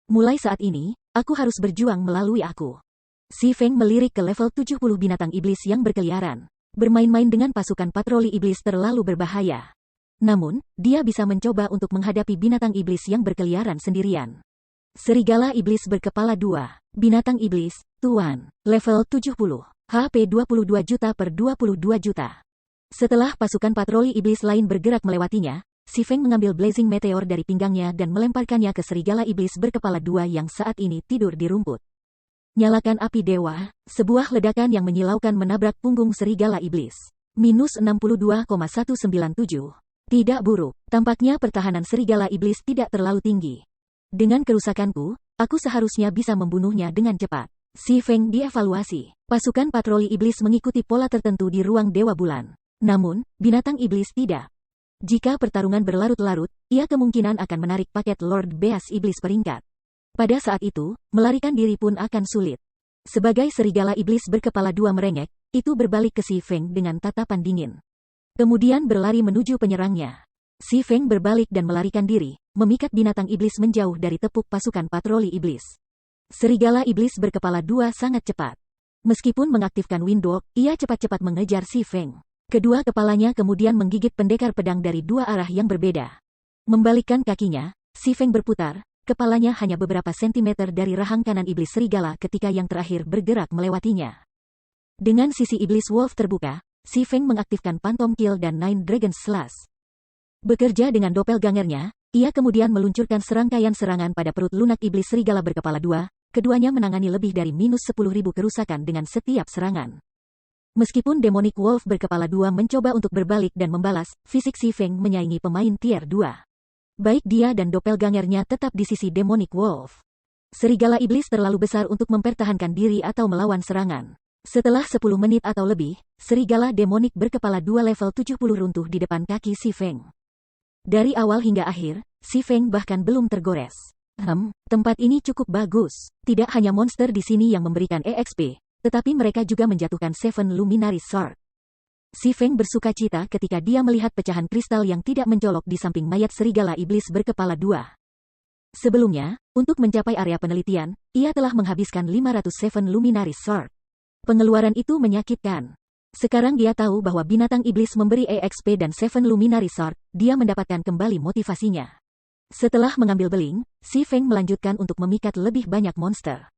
Mulai saat ini, aku harus berjuang melalui aku. Si Feng melirik ke level 70 binatang iblis yang berkeliaran. Bermain-main dengan pasukan patroli iblis terlalu berbahaya. Namun, dia bisa mencoba untuk menghadapi binatang iblis yang berkeliaran sendirian. Serigala iblis berkepala 2. Binatang iblis, Tuan. Level 70. HP 22 juta per 22 juta. Setelah pasukan patroli iblis lain bergerak melewatinya, Si Feng mengambil Blazing Meteor dari pinggangnya dan melemparkannya ke serigala iblis berkepala 2 yang saat ini tidur di rumput. Nyalakan api dewa, sebuah ledakan yang menyilaukan menabrak punggung serigala iblis. Minus 62,197. Tidak buruk, tampaknya pertahanan serigala iblis tidak terlalu tinggi. Dengan kerusakanku, aku seharusnya bisa membunuhnya dengan cepat. Si Feng dievaluasi. Pasukan patroli iblis mengikuti pola tertentu di ruang Dewa Bulan. Namun, binatang iblis tidak. Jika pertarungan berlarut-larut, ia kemungkinan akan menarik paket Lord Beas Iblis peringkat. Pada saat itu, melarikan diri pun akan sulit. Sebagai serigala iblis berkepala 2 merengek, itu berbalik ke Si Feng dengan tatapan dingin. Kemudian berlari menuju penyerangnya. Si Feng berbalik dan melarikan diri, memikat binatang iblis menjauh dari tepuk pasukan patroli iblis. Serigala iblis berkepala 2 sangat cepat. Meskipun mengaktifkan Windwalk, ia cepat-cepat mengejar Si Feng. Kedua kepalanya kemudian menggigit pendekar pedang dari 2 arah yang berbeda. Membalikkan kakinya, Si Feng berputar. Kepalanya hanya beberapa sentimeter dari rahang kanan iblis serigala ketika yang terakhir bergerak melewatinya. Dengan sisi iblis wolf terbuka, Si Feng mengaktifkan Phantom Kill dan Nine Dragon Slash. Bekerja dengan doppelgangernya, ia kemudian meluncurkan serangkaian serangan pada perut lunak iblis serigala berkepala 2, keduanya menangani lebih dari minus 10.000 kerusakan dengan setiap serangan. Meskipun Demonic Wolf berkepala 2 mencoba untuk berbalik dan membalas, fisik Si Feng menyaingi pemain Tier 2. Baik dia dan doppelgangernya tetap di sisi Demonic Wolf. Serigala iblis terlalu besar untuk mempertahankan diri atau melawan serangan. Setelah 10 menit atau lebih, serigala demonik berkepala 2 level 70 runtuh di depan kaki Si Feng. Dari awal hingga akhir, Si Feng bahkan belum tergores. Tempat ini cukup bagus. Tidak hanya monster di sini yang memberikan EXP, tetapi mereka juga menjatuhkan Seven Luminary Sword. Si Feng bersuka cita ketika dia melihat pecahan kristal yang tidak mencolok di samping mayat serigala iblis berkepala 2. Sebelumnya, untuk mencapai area penelitian, ia telah menghabiskan 500 Seven Luminary Sword. Pengeluaran itu menyakitkan. Sekarang dia tahu bahwa binatang iblis memberi EXP dan Seven Luminary Sword, dia mendapatkan kembali motivasinya. Setelah mengambil beling, Si Feng melanjutkan untuk memikat lebih banyak monster.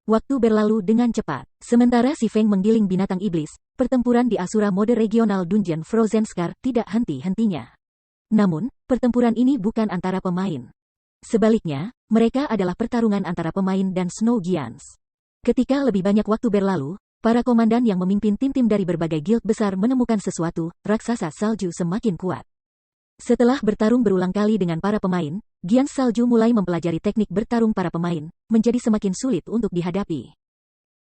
Waktu berlalu dengan cepat. Sementara Si Feng menggiling binatang iblis, pertempuran di Asura mode regional Dungeon Frozen Scar tidak henti-hentinya. Namun, pertempuran ini bukan antara pemain. Sebaliknya, mereka adalah pertarungan antara pemain dan Snow Giants. Ketika lebih banyak waktu berlalu, para komandan yang memimpin tim-tim dari berbagai guild besar menemukan sesuatu, raksasa salju semakin kuat. Setelah bertarung berulang kali dengan para pemain, Giants salju mulai mempelajari teknik bertarung para pemain, menjadi semakin sulit untuk dihadapi.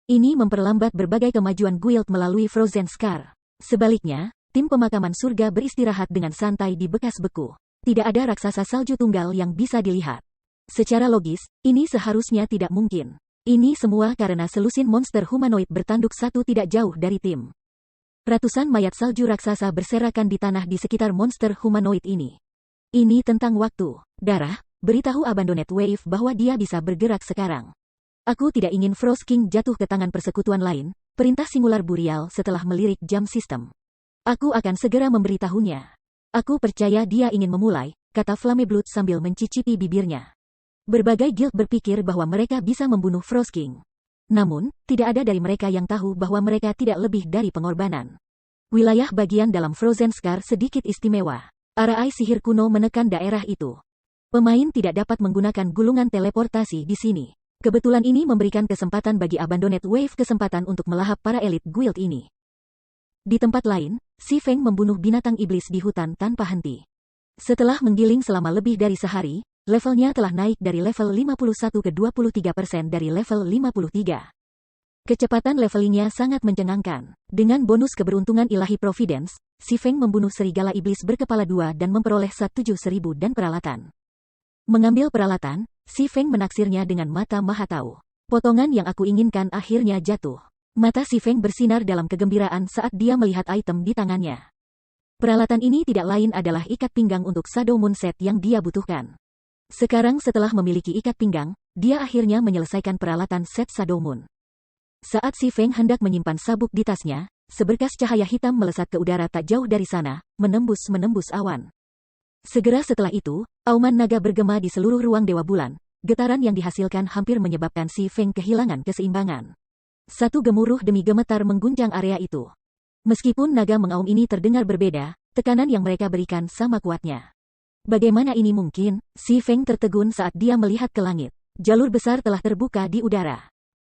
Ini memperlambat berbagai kemajuan guild melalui Frozen Scar. Sebaliknya, tim pemakaman surga beristirahat dengan santai di bekas beku. Tidak ada raksasa salju tunggal yang bisa dilihat. Secara logis, ini seharusnya tidak mungkin. Ini semua karena selusin monster humanoid bertanduk satu tidak jauh dari tim. Ratusan mayat salju raksasa berserakan di tanah di sekitar monster humanoid ini. Ini tentang waktu. Darah, beritahu Abandoned Wave bahwa dia bisa bergerak sekarang. Aku tidak ingin Frost King jatuh ke tangan persekutuan lain, perintah Singular Burial setelah melirik jam sistem. Aku akan segera memberitahunya. Aku percaya dia ingin memulai, kata Flameblood sambil mencicipi bibirnya. Berbagai guild berpikir bahwa mereka bisa membunuh Frost King. Namun, tidak ada dari mereka yang tahu bahwa mereka tidak lebih dari pengorbanan. Wilayah bagian dalam Frozen Scar sedikit istimewa. Arai sihir kuno menekan daerah itu. Pemain tidak dapat menggunakan gulungan teleportasi di sini. Kebetulan ini memberikan kesempatan bagi Abandoned Wave kesempatan untuk melahap para elit guild ini. Di tempat lain, Si Feng membunuh binatang iblis di hutan tanpa henti. Setelah menggiling selama lebih dari sehari, levelnya telah naik dari level 51 ke 23% dari level 53. Kecepatan levelingnya sangat mencengangkan. Dengan bonus keberuntungan ilahi Providence, Si Feng membunuh serigala iblis berkepala dua dan memperoleh 7.000 dan peralatan. Mengambil peralatan, Si Feng menaksirnya dengan mata maha tahu. Potongan yang aku inginkan akhirnya jatuh. Mata Si Feng bersinar dalam kegembiraan saat dia melihat item di tangannya. Peralatan ini tidak lain adalah ikat pinggang untuk Shadow Moon set yang dia butuhkan. Sekarang setelah memiliki ikat pinggang, dia akhirnya menyelesaikan peralatan set Shadow Moon. Saat Si Feng hendak menyimpan sabuk di tasnya, seberkas cahaya hitam melesat ke udara tak jauh dari sana, menembus awan. Segera setelah itu, auman naga bergema di seluruh ruang Dewa Bulan. Getaran yang dihasilkan hampir menyebabkan Si Feng kehilangan keseimbangan. Satu gemuruh demi gemetar mengguncang area itu. Meskipun naga mengaum ini terdengar berbeda, tekanan yang mereka berikan sama kuatnya. Bagaimana ini mungkin? Si Feng tertegun saat dia melihat ke langit. Jalur besar telah terbuka di udara.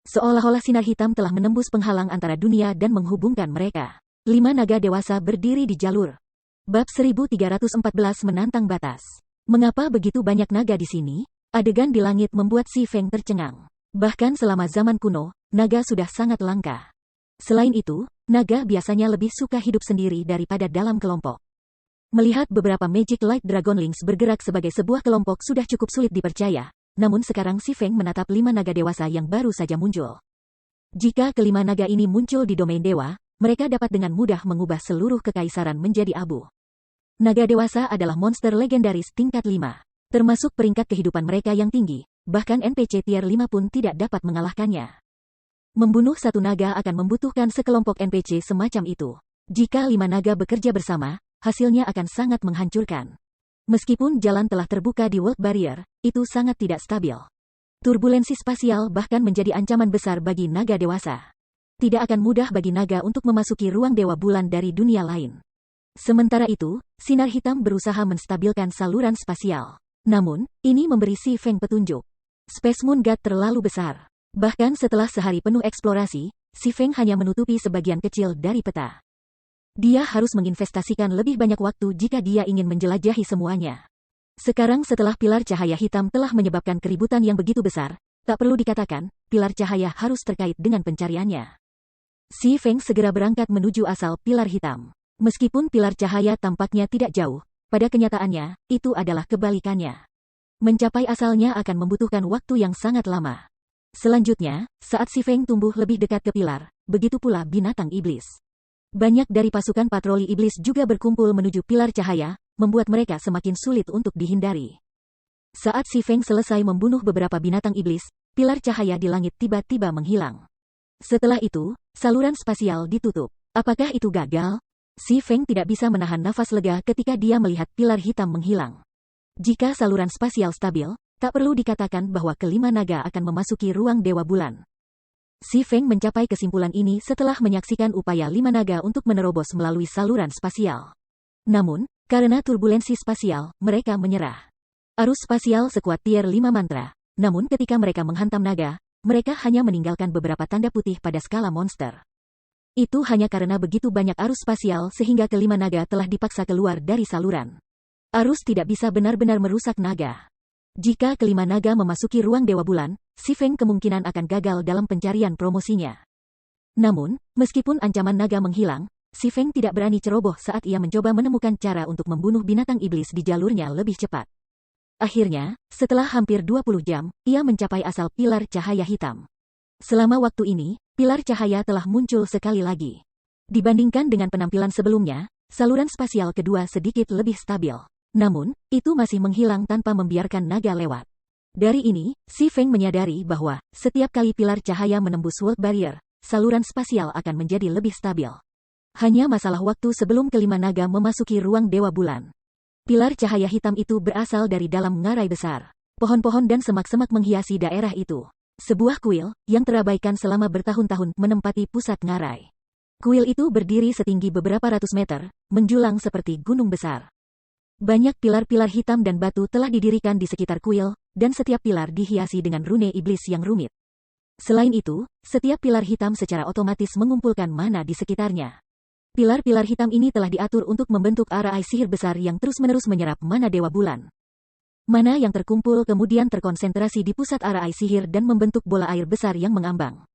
Seolah-olah sinar hitam telah menembus penghalang antara dunia dan menghubungkan mereka. 5 naga dewasa berdiri di jalur. Bab 1314 menantang batas. Mengapa begitu banyak naga di sini? Adegan di langit membuat Si Feng tercengang. Bahkan selama zaman kuno, naga sudah sangat langka. Selain itu, naga biasanya lebih suka hidup sendiri daripada dalam kelompok. Melihat beberapa Magic Light Dragonlings bergerak sebagai sebuah kelompok sudah cukup sulit dipercaya, namun sekarang Si Feng menatap 5 naga dewasa yang baru saja muncul. Jika kelima naga ini muncul di domain dewa, mereka dapat dengan mudah mengubah seluruh kekaisaran menjadi abu. Naga dewasa adalah monster legendaris tingkat 5. Termasuk peringkat kehidupan mereka yang tinggi, bahkan NPC tier 5 pun tidak dapat mengalahkannya. Membunuh satu naga akan membutuhkan sekelompok NPC semacam itu. Jika 5 naga bekerja bersama, hasilnya akan sangat menghancurkan. Meskipun jalan telah terbuka di World Barrier, itu sangat tidak stabil. Turbulensi spasial bahkan menjadi ancaman besar bagi naga dewasa. Tidak akan mudah bagi naga untuk memasuki ruang Dewa Bulan dari dunia lain. Sementara itu, sinar hitam berusaha menstabilkan saluran spasial. Namun, ini memberi Si Feng petunjuk. Space Moon God terlalu besar. Bahkan setelah sehari penuh eksplorasi, Si Feng hanya menutupi sebagian kecil dari peta. Dia harus menginvestasikan lebih banyak waktu jika dia ingin menjelajahi semuanya. Sekarang setelah pilar cahaya hitam telah menyebabkan keributan yang begitu besar, tak perlu dikatakan, pilar cahaya harus terkait dengan pencariannya. Si Feng segera berangkat menuju asal pilar hitam. Meskipun pilar cahaya tampaknya tidak jauh, pada kenyataannya, itu adalah kebalikannya. Mencapai asalnya akan membutuhkan waktu yang sangat lama. Selanjutnya, saat Si Feng tumbuh lebih dekat ke pilar, begitu pula binatang iblis. Banyak dari pasukan patroli iblis juga berkumpul menuju pilar cahaya, membuat mereka semakin sulit untuk dihindari. Saat Si Feng selesai membunuh beberapa binatang iblis, pilar cahaya di langit tiba-tiba menghilang. Setelah itu, saluran spasial ditutup. Apakah itu gagal? Si Feng tidak bisa menahan nafas lega ketika dia melihat pilar hitam menghilang. Jika saluran spasial stabil, tak perlu dikatakan bahwa kelima naga akan memasuki ruang Dewa Bulan. Si Feng mencapai kesimpulan ini setelah menyaksikan upaya lima naga untuk menerobos melalui saluran spasial. Namun, karena turbulensi spasial, mereka menyerah. Arus spasial sekuat tier 5 mantra. Namun ketika mereka menghantam naga, mereka hanya meninggalkan beberapa tanda putih pada skala monster. Itu hanya karena begitu banyak arus spasial sehingga kelima naga telah dipaksa keluar dari saluran. Arus tidak bisa benar-benar merusak naga. Jika kelima naga memasuki ruang Dewa Bulan, Si Feng kemungkinan akan gagal dalam pencarian promosinya. Namun, meskipun ancaman naga menghilang, Si Feng tidak berani ceroboh saat ia mencoba menemukan cara untuk membunuh binatang iblis di jalurnya lebih cepat. Akhirnya, setelah hampir 20 jam, ia mencapai asal pilar cahaya hitam. Selama waktu ini, pilar cahaya telah muncul sekali lagi. Dibandingkan dengan penampilan sebelumnya, saluran spasial kedua sedikit lebih stabil. Namun, itu masih menghilang tanpa membiarkan naga lewat. Dari ini, Si Feng menyadari bahwa, setiap kali pilar cahaya menembus world barrier, saluran spasial akan menjadi lebih stabil. Hanya masalah waktu sebelum kelima naga memasuki ruang Dewa Bulan. Pilar cahaya hitam itu berasal dari dalam ngarai besar. Pohon-pohon dan semak-semak menghiasi daerah itu. Sebuah kuil, yang terabaikan selama bertahun-tahun, menempati pusat ngarai. Kuil itu berdiri setinggi beberapa ratus meter, menjulang seperti gunung besar. Banyak pilar-pilar hitam dan batu telah didirikan di sekitar kuil, dan setiap pilar dihiasi dengan rune iblis yang rumit. Selain itu, setiap pilar hitam secara otomatis mengumpulkan mana di sekitarnya. Pilar-pilar hitam ini telah diatur untuk membentuk arai sihir besar yang terus-menerus menyerap mana Dewa Bulan. Mana yang terkumpul kemudian terkonsentrasi di pusat arai sihir dan membentuk bola air besar yang mengambang.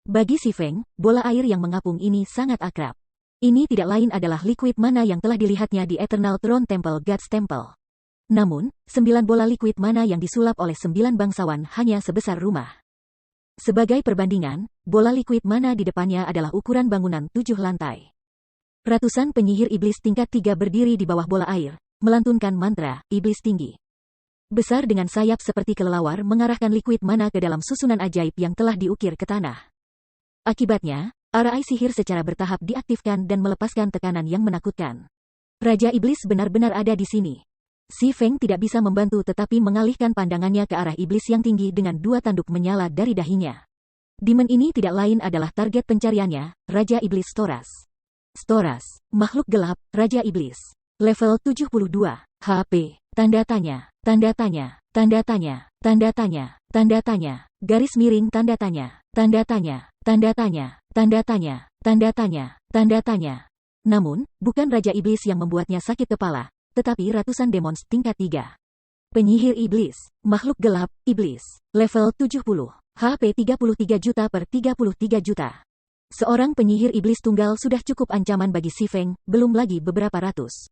Bagi Si Feng, bola air yang mengapung ini sangat akrab. Ini tidak lain adalah liquid mana yang telah dilihatnya di Eternal Throne Temple God's Temple. Namun, 9 bola liquid mana yang disulap oleh 9 bangsawan hanya sebesar rumah. Sebagai perbandingan, bola liquid mana di depannya adalah ukuran bangunan 7 lantai. Ratusan penyihir iblis tingkat 3 berdiri di bawah bola air, melantunkan mantra iblis tinggi. Besar dengan sayap seperti kelelawar mengarahkan liquid mana ke dalam susunan ajaib yang telah diukir ke tanah. Akibatnya, arai sihir secara bertahap diaktifkan dan melepaskan tekanan yang menakutkan. Raja Iblis benar-benar ada di sini. Si Feng tidak bisa membantu tetapi mengalihkan pandangannya ke arah iblis yang tinggi dengan 2 tanduk menyala dari dahinya. Demon ini tidak lain adalah target pencariannya, Raja Iblis Storas. Storas, makhluk gelap, Raja Iblis. Level 72, HP, tanda tanya, tanda tanya, tanda tanya, tanda tanya, tanda tanya, garis miring tanda tanya, tanda tanya, tanda tanya, tanda tanya, tanda tanya, tanda tanya. Namun, bukan Raja Iblis yang membuatnya sakit kepala, tetapi ratusan demons tingkat 3. Penyihir Iblis, makhluk gelap, Iblis, level 70, HP 33 juta per 33 juta. Seorang penyihir Iblis tunggal sudah cukup ancaman bagi Si Feng, belum lagi beberapa ratus.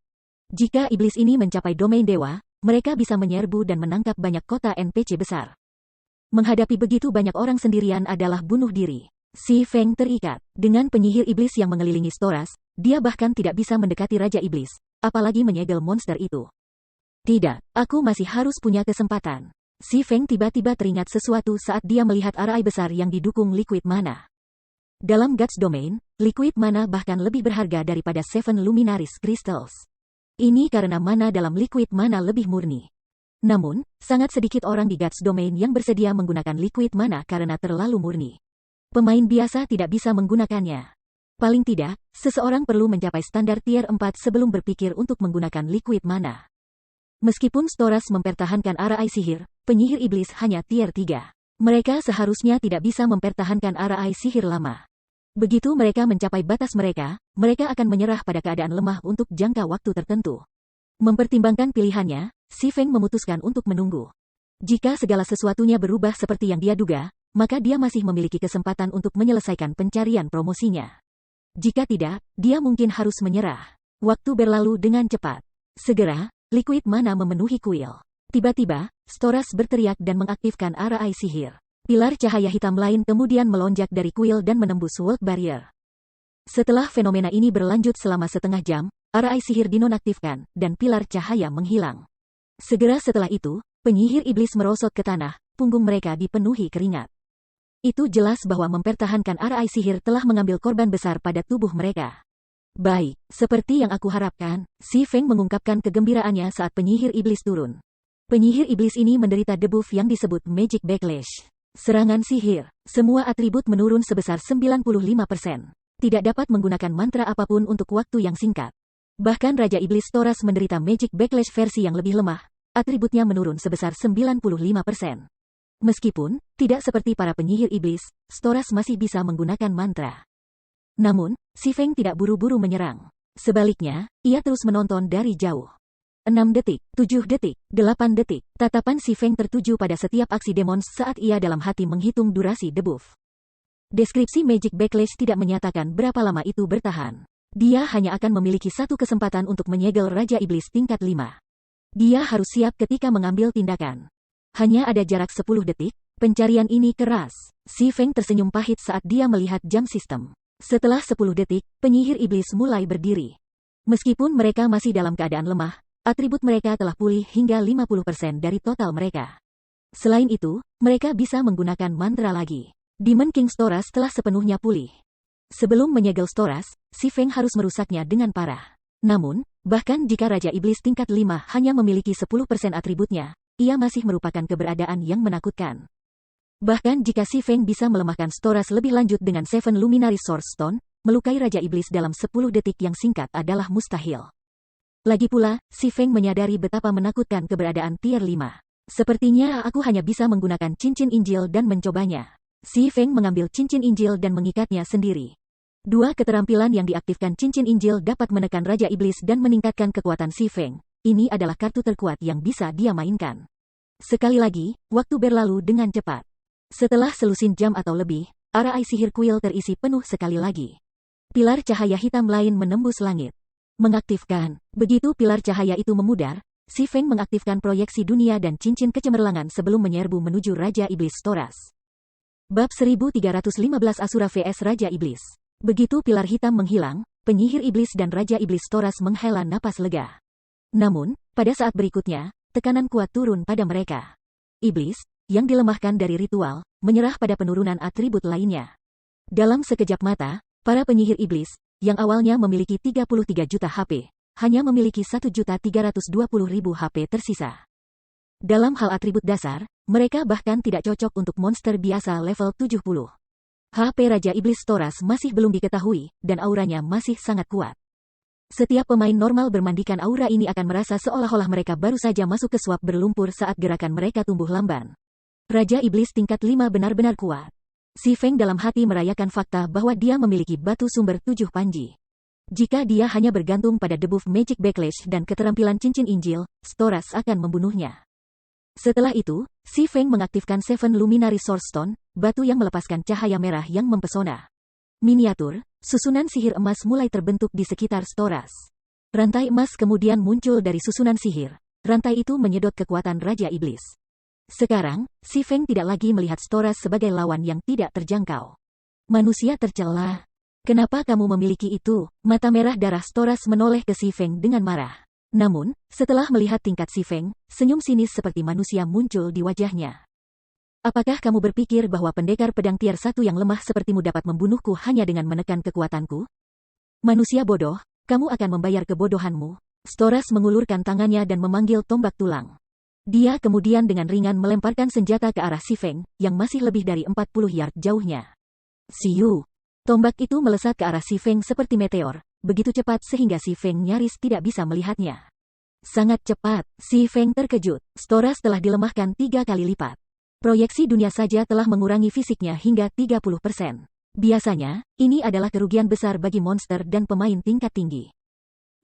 Jika Iblis ini mencapai domain dewa, mereka bisa menyerbu dan menangkap banyak kota NPC besar. Menghadapi begitu banyak orang sendirian adalah bunuh diri. Si Feng terikat. Dengan penyihir iblis yang mengelilingi Storas, dia bahkan tidak bisa mendekati Raja Iblis, apalagi menyegel monster itu. Tidak, aku masih harus punya kesempatan. Si Feng tiba-tiba teringat sesuatu saat dia melihat arai besar yang didukung liquid mana. Dalam God's Domain, liquid mana bahkan lebih berharga daripada Seven Luminaries Crystals. Ini karena mana dalam liquid mana lebih murni. Namun, sangat sedikit orang di God's Domain yang bersedia menggunakan liquid mana karena terlalu murni. Pemain biasa tidak bisa menggunakannya. Paling tidak, seseorang perlu mencapai standar tier 4 sebelum berpikir untuk menggunakan liquid mana. Meskipun Storas mempertahankan arai sihir, penyihir iblis hanya tier 3. Mereka seharusnya tidak bisa mempertahankan arai sihir lama. Begitu mereka mencapai batas mereka akan menyerah pada keadaan lemah untuk jangka waktu tertentu. Mempertimbangkan pilihannya, Si Feng memutuskan untuk menunggu. Jika segala sesuatunya berubah seperti yang dia duga, maka dia masih memiliki kesempatan untuk menyelesaikan pencarian promosinya. Jika tidak, dia mungkin harus menyerah. Waktu berlalu dengan cepat. Segera, liquid mana memenuhi kuil. Tiba-tiba, Storas berteriak dan mengaktifkan arai sihir. Pilar cahaya hitam lain kemudian melonjak dari kuil dan menembus world barrier. Setelah fenomena ini berlanjut selama setengah jam, arai sihir dinonaktifkan, dan pilar cahaya menghilang. Segera setelah itu, penyihir iblis merosot ke tanah, punggung mereka dipenuhi keringat. Itu jelas bahwa mempertahankan arai sihir telah mengambil korban besar pada tubuh mereka. Baik, seperti yang aku harapkan, Si Feng mengungkapkan kegembiraannya saat penyihir iblis turun. Penyihir iblis ini menderita debuff yang disebut Magic Backlash. Serangan sihir. Semua atribut menurun sebesar 95%. Tidak dapat menggunakan mantra apapun untuk waktu yang singkat. Bahkan Raja Iblis Storas menderita Magic Backlash versi yang lebih lemah. Atributnya menurun sebesar 95%. Meskipun tidak seperti para penyihir iblis, Storas masih bisa menggunakan mantra. Namun, Si Feng tidak buru-buru menyerang. Sebaliknya, ia terus menonton dari jauh. 6 detik, 7 detik, 8 detik. Tatapan Si Feng tertuju pada setiap aksi demons saat ia dalam hati menghitung durasi debuff. Deskripsi Magic Backlash tidak menyatakan berapa lama itu bertahan. Dia hanya akan memiliki satu kesempatan untuk menyegel Raja Iblis tingkat 5. Dia harus siap ketika mengambil tindakan. Hanya ada jarak 10 detik, pencarian ini keras. Si Feng tersenyum pahit saat dia melihat jam sistem. Setelah 10 detik, penyihir iblis mulai berdiri. Meskipun mereka masih dalam keadaan lemah, atribut mereka telah pulih hingga 50% dari total mereka. Selain itu, mereka bisa menggunakan mantra lagi. Demon King Storas telah sepenuhnya pulih. Sebelum menyegel Storas, Si Feng harus merusaknya dengan parah. Namun, bahkan jika Raja Iblis tingkat 5 hanya memiliki 10% atributnya, ia masih merupakan keberadaan yang menakutkan. Bahkan jika Si Feng bisa melemahkan Storas lebih lanjut dengan Seven Luminary Source Stone, melukai Raja Iblis dalam 10 detik yang singkat adalah mustahil. Lagi pula, Si Feng menyadari betapa menakutkan keberadaan tier 5. Sepertinya aku hanya bisa menggunakan cincin Injil dan mencobanya. Si Feng mengambil cincin Injil dan mengikatnya sendiri. Dua keterampilan yang diaktifkan cincin Injil dapat menekan Raja Iblis dan meningkatkan kekuatan Si Feng. Ini adalah kartu terkuat yang bisa dia mainkan. Sekali lagi, waktu berlalu dengan cepat. Setelah selusin jam atau lebih, arai sihir kuil terisi penuh sekali lagi. Pilar cahaya hitam lain menembus langit. Mengaktifkan. Begitu pilar cahaya itu memudar, Si Feng mengaktifkan proyeksi dunia dan cincin kecemerlangan sebelum menyerbu menuju Raja Iblis Storas. Bab 1315 Asura vs Raja Iblis. Begitu pilar hitam menghilang, penyihir iblis dan Raja Iblis Storas menghela napas lega. Namun, pada saat berikutnya, tekanan kuat turun pada mereka. Iblis, yang dilemahkan dari ritual, menyerah pada penurunan atribut lainnya. Dalam sekejap mata, para penyihir iblis, yang awalnya memiliki 33 juta HP, hanya memiliki 1.320.000 HP tersisa. Dalam hal atribut dasar, mereka bahkan tidak cocok untuk monster biasa level 70. HP Raja Iblis Storas masih belum diketahui, dan auranya masih sangat kuat. Setiap pemain normal bermandikan aura ini akan merasa seolah-olah mereka baru saja masuk ke suap berlumpur saat gerakan mereka tumbuh lamban. Raja Iblis tingkat 5 benar-benar kuat. Si Feng dalam hati merayakan fakta bahwa dia memiliki batu sumber 7 panji. Jika dia hanya bergantung pada debuff Magic Backlash dan keterampilan cincin Injil, Storas akan membunuhnya. Setelah itu, Si Feng mengaktifkan Seven Luminary Source Stone, batu yang melepaskan cahaya merah yang mempesona. Miniatur, susunan sihir emas mulai terbentuk di sekitar Storas. Rantai emas kemudian muncul dari susunan sihir. Rantai itu menyedot kekuatan Raja Iblis. Sekarang, Si Feng tidak lagi melihat Storas sebagai lawan yang tidak terjangkau. Manusia tercela. Kenapa kamu memiliki itu? Mata merah darah Storas menoleh ke Si Feng dengan marah. Namun, setelah melihat tingkat Si Feng, senyum sinis seperti manusia muncul di wajahnya. Apakah kamu berpikir bahwa pendekar pedang tier 1 yang lemah sepertimu dapat membunuhku hanya dengan menekan kekuatanku? Manusia bodoh, kamu akan membayar kebodohanmu. Storas mengulurkan tangannya dan memanggil tombak tulang. Dia kemudian dengan ringan melemparkan senjata ke arah Si Feng, yang masih lebih dari 40 yard jauhnya. Siu! Tombak itu melesat ke arah Si Feng seperti meteor, begitu cepat sehingga Si Feng nyaris tidak bisa melihatnya. Sangat cepat, Si Feng terkejut. Storas telah dilemahkan 3 kali lipat. Proyeksi dunia saja telah mengurangi fisiknya hingga 30%. Biasanya, ini adalah kerugian besar bagi monster dan pemain tingkat tinggi.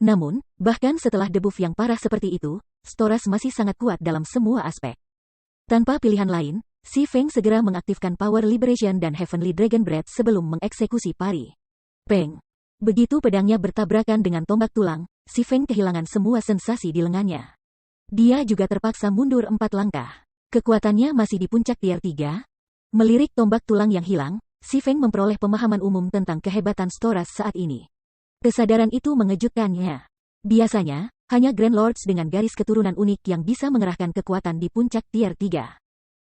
Namun, bahkan setelah debuff yang parah seperti itu, Storas masih sangat kuat dalam semua aspek. Tanpa pilihan lain, Si Feng segera mengaktifkan Power Liberation dan Heavenly Dragon Breath sebelum mengeksekusi pari. Peng! Begitu pedangnya bertabrakan dengan tombak tulang, Si Feng kehilangan semua sensasi di lengannya. Dia juga terpaksa mundur 4 langkah. Kekuatannya masih di puncak tier 3. Melirik tombak tulang yang hilang, Si Feng memperoleh pemahaman umum tentang kehebatan Storas saat ini. Kesadaran itu mengejutkannya. Biasanya, hanya Grand Lords dengan garis keturunan unik yang bisa mengerahkan kekuatan di puncak tier 3.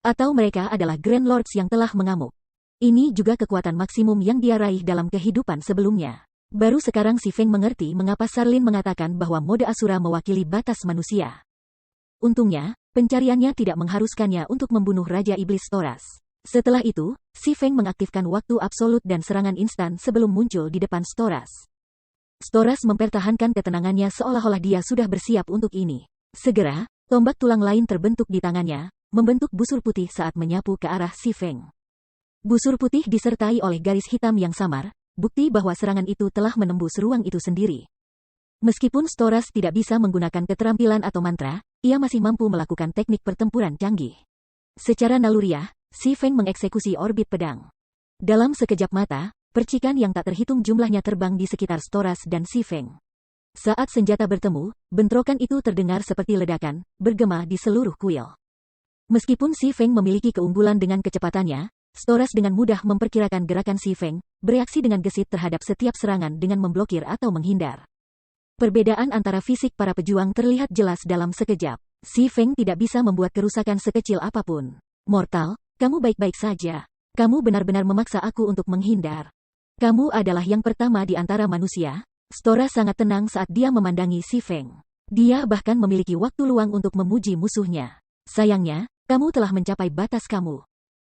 Atau mereka adalah Grand Lords yang telah mengamuk. Ini juga kekuatan maksimum yang dia raih dalam kehidupan sebelumnya. Baru sekarang Si Feng mengerti mengapa Sarlin mengatakan bahwa mode Asura mewakili batas manusia. Untungnya, Pencariannya tidak mengharuskannya untuk membunuh Raja Iblis Storas. Setelah itu, Si Feng mengaktifkan waktu absolut dan serangan instan sebelum muncul di depan Storas. Storas mempertahankan ketenangannya seolah-olah dia sudah bersiap untuk ini. Segera, tombak tulang lain terbentuk di tangannya, membentuk busur putih saat menyapu ke arah Si Feng. Busur putih disertai oleh garis hitam yang samar, bukti bahwa serangan itu telah menembus ruang itu sendiri. Meskipun Storas tidak bisa menggunakan keterampilan atau mantra, ia masih mampu melakukan teknik pertempuran canggih. Secara naluriah, Si Feng mengeksekusi orbit pedang. Dalam sekejap mata, percikan yang tak terhitung jumlahnya terbang di sekitar Storas dan Si Feng. Saat senjata bertemu, bentrokan itu terdengar seperti ledakan, bergema di seluruh kuil. Meskipun Si Feng memiliki keunggulan dengan kecepatannya, Storas dengan mudah memperkirakan gerakan Si Feng, bereaksi dengan gesit terhadap setiap serangan dengan memblokir atau menghindar. Perbedaan antara fisik para pejuang terlihat jelas dalam sekejap. Si Feng tidak bisa membuat kerusakan sekecil apapun. Mortal, kamu baik-baik saja. Kamu benar-benar memaksa aku untuk menghindar. Kamu adalah yang pertama di antara manusia. Storas sangat tenang saat dia memandangi Si Feng. Dia bahkan memiliki waktu luang untuk memuji musuhnya. Sayangnya, kamu telah mencapai batas kamu.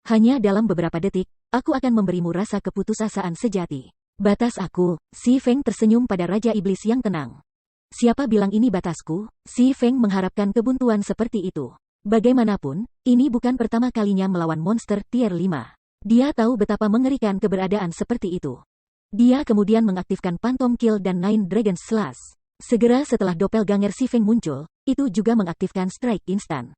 Hanya dalam beberapa detik, aku akan memberimu rasa keputusasaan sejati. Batas aku, Si Feng tersenyum pada Raja Iblis yang tenang. Siapa bilang ini batasku? Si Feng mengharapkan kebuntuan seperti itu. Bagaimanapun, ini bukan pertama kalinya melawan monster tier 5. Dia tahu betapa mengerikan keberadaan seperti itu. Dia kemudian mengaktifkan Phantom Kill dan Nine Dragon Slash. Segera setelah doppelganger Si Feng muncul, itu juga mengaktifkan Strike Instan.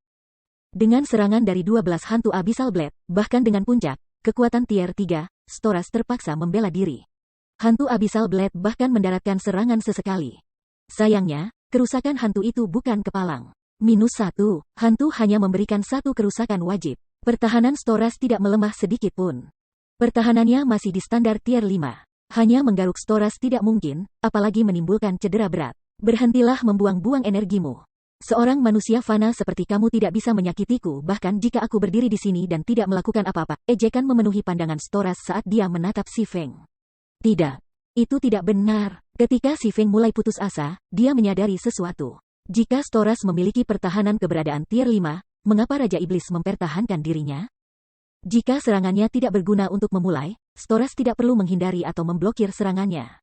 Dengan serangan dari 12 hantu Abyssal Blade, bahkan dengan puncak, kekuatan tier 3, Storas terpaksa membela diri. Hantu Abyssal Blade bahkan mendaratkan serangan sesekali. Sayangnya, kerusakan hantu itu bukan kepalang. -1, hantu hanya memberikan 1 kerusakan wajib. Pertahanan Storas tidak melemah sedikit pun. Pertahanannya masih di standar tier 5. Hanya menggaruk Storas tidak mungkin, apalagi menimbulkan cedera berat. Berhentilah membuang-buang energimu. Seorang manusia fana seperti kamu tidak bisa menyakitiku bahkan jika aku berdiri di sini dan tidak melakukan apa-apa. Ejekan memenuhi pandangan Storas saat dia menatap Si Feng. Tidak. Itu tidak benar. Ketika Si Feng mulai putus asa, dia menyadari sesuatu. Jika Storas memiliki pertahanan keberadaan tier 5, mengapa Raja Iblis mempertahankan dirinya? Jika serangannya tidak berguna untuk memulai, Storas tidak perlu menghindari atau memblokir serangannya.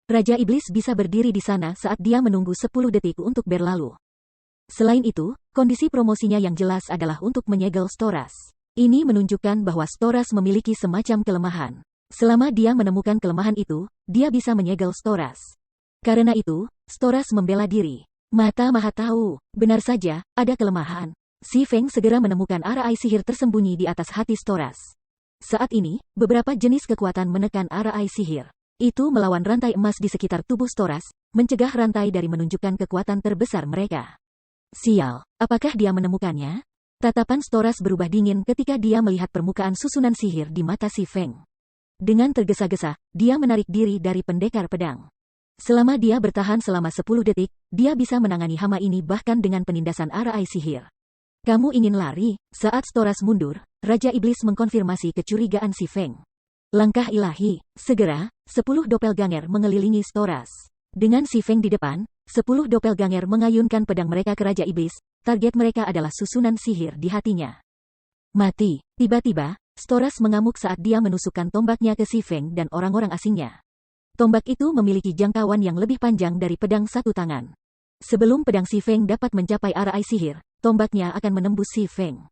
Raja Iblis bisa berdiri di sana saat dia menunggu 10 detik untuk berlalu. Selain itu, kondisi promosinya yang jelas adalah untuk menyegel Storas. Ini menunjukkan bahwa Storas memiliki semacam kelemahan. Selama dia menemukan kelemahan itu, dia bisa menyegel Storas. Karena itu, Storas membela diri. Mata Maha tahu, benar saja, ada kelemahan. Si Feng segera menemukan arai sihir tersembunyi di atas hati Storas. Saat ini, beberapa jenis kekuatan menekan arai sihir. Itu melawan rantai emas di sekitar tubuh Storas, mencegah rantai dari menunjukkan kekuatan terbesar mereka. Sial, apakah dia menemukannya? Tatapan Storas berubah dingin ketika dia melihat permukaan susunan sihir di mata Si Feng. Dengan tergesa-gesa, dia menarik diri dari pendekar pedang. Selama dia bertahan selama 10 detik, dia bisa menangani hama ini bahkan dengan penindasan arai sihir. Kamu ingin lari? Saat Storas mundur, Raja Iblis mengkonfirmasi kecurigaan Si Feng. Langkah ilahi, segera, 10 doppelganger mengelilingi Storas. Dengan Si Feng di depan, 10 doppelganger mengayunkan pedang mereka ke Raja Iblis, target mereka adalah susunan sihir di hatinya. Mati, tiba-tiba, Storas mengamuk saat dia menusukkan tombaknya ke Si Feng dan orang-orang asingnya. Tombak itu memiliki jangkauan yang lebih panjang dari pedang satu tangan. Sebelum pedang Si Feng dapat mencapai arai sihir, tombaknya akan menembus Si Feng.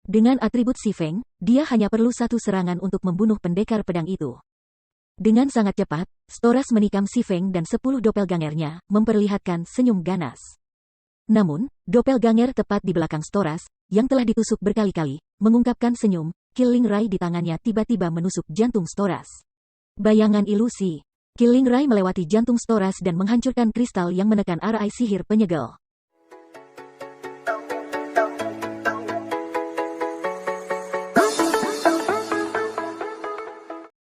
Dengan atribut Si Feng, dia hanya perlu 1 serangan untuk membunuh pendekar pedang itu. Dengan sangat cepat, Storas menikam Si Feng dan 10 doppelgangernya, memperlihatkan senyum ganas. Namun, doppelganger tepat di belakang Storas, yang telah ditusuk berkali-kali, mengungkapkan senyum, Killing Ray di tangannya tiba-tiba menusuk jantung Storas. Bayangan ilusi. Killing Ray melewati jantung Storas dan menghancurkan kristal yang menekan arai sihir penyegel.